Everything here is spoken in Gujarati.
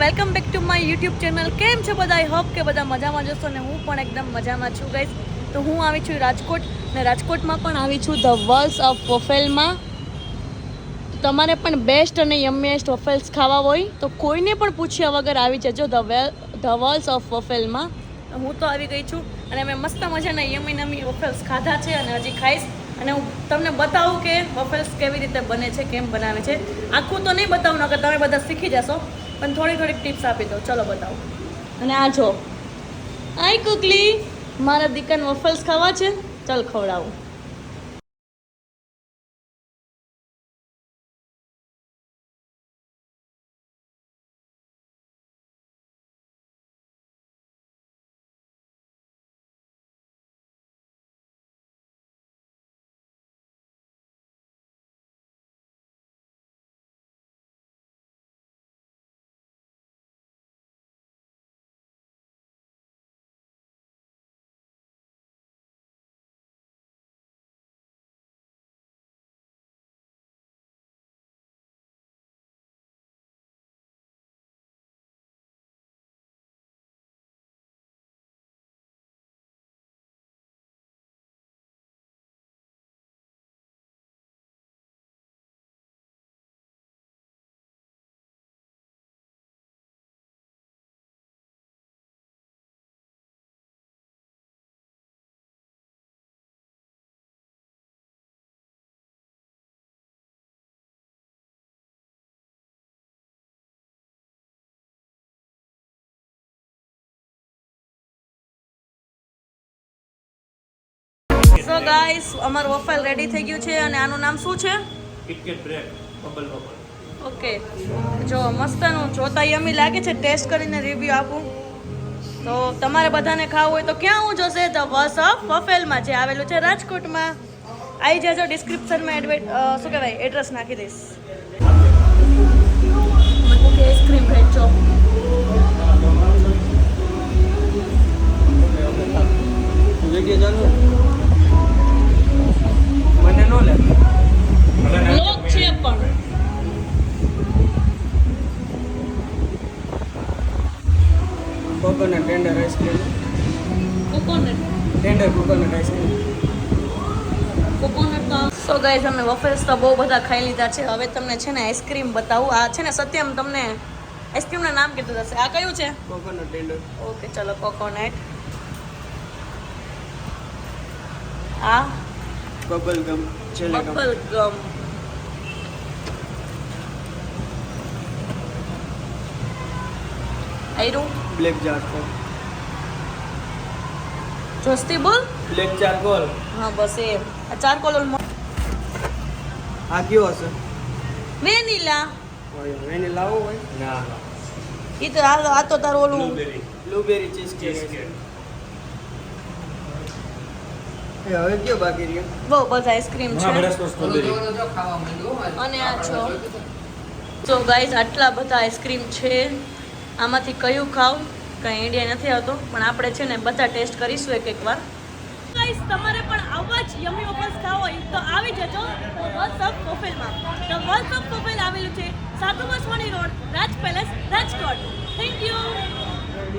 Welcome back to my YouTube channel. કેમ છો બધા? આઈ હોપ કે બધા મજામાં જશો ને હું પણ એકદમ મજામાં છું ગાઈઝ. તો હું આવી છું રાજકોટ ને રાજકોટમાં પણ આવી છું ધ વર્લ્સ ઓફ વોફેલમાં. તમારે પણ બેસ્ટ અને યમીએસ્ટ વોફેલ્સ ખાવા હોય તો કોઈને પણ પૂછ્યા વગર આવી જજો ધ વર્લ્સ ઓફ વોફેલમાં. હું તો આવી ગઈ છું અને મેં મસ્ત મજાના યમી વોફેલ્સ ખાધા છે અને હજી ખાઈશ. અને હું તમને બતાવું કે વોફેલ્સ કેવી રીતે બને છે, કેમ બનાવે છે. આખું તો નહીં બતાવું કે તમે બધા શીખી જશો, પણ થોડીક ટિપ્સ આપી દો. ચલો બતાવો. અને આ જો આઈ કુકલી, મારા દીકરાને વોફેલ્સ ખાવા છે, ચાલ ખવડાવું. સો ગાઈસ, અમારું વોફેલ રેડી થઈ ગયું છે અને આનું નામ શું છે? KitKat break bubble bubble. Okay, જો મસ્તનું જોતા યમી લાગે છે. ટેસ્ટ કરીને રિવ્યૂ આપું. તો તમારે બધાને ખાવું હોય તો ક્યાં હું જોશે? ધ વર્લ્સ ઓફ વોફેલમાં, જે આવેલું છે રાજકોટમાં. આવી જજો. ડિસ્ક્રિપ્શનમાં શું કહેવાય એડ્રેસ નાખી દઈશ. ઓકે, આઈસ્ક્રીમ ભેટજો. મને નો લે. લોક છે પણ coconut tender ice cream. Coconut ice cream. So guys, અમે વોફેલ્સ તો બહુ બધા ખાઈ લીધા છે. હવે તમને છે ને આઈસ્ક્રીમ બતાવું. આ છે ને સત્યમ તમને આઈસ્ક્રીમના નામ કીધું હશે. આ કયું છે? Coconut tender. ઓકે, ચલો કોકોનટ. આ બબલ ગમ. બબલ ગમ. આયરું બ્લેક ચારકોલ. જોસ્તી બોલ. Black charcoal. હા બસ એ. આ ચારકોલ આ કયો હશે? વેનીલા. એને લાવો હોય. ના ઈ તો આ તો તારું ઓલું બ્લુબેરી બ્લુબેરી ચીઝ કેક. એ હવે કયો બાકી રહ્યો? બહુ બધા આઈસ્ક્રીમ છે. સ્ટ્રોબેરી. અને આ છો. તો ગાઈઝ, આટલા બધા આઈસ્ક્રીમ છે. આમાંથી કયું ખાવ કંઈ આઈડિયા નથી આવતો, પણ આપણે છે ને બધા ટેસ્ટ કરીશું એક વાર. ગાઈઝ, તમારે પણ આવા જ યમી વોફેલ્સ ખાવા હોય તો આવી જજો વર્લ્સ ઓફ વોફેલમાં. ધ વર્લ્સ ઓફ વોફેલ આવેલું છે સાધુ Vaswani road, Raj palace, Rajkot. Thank you.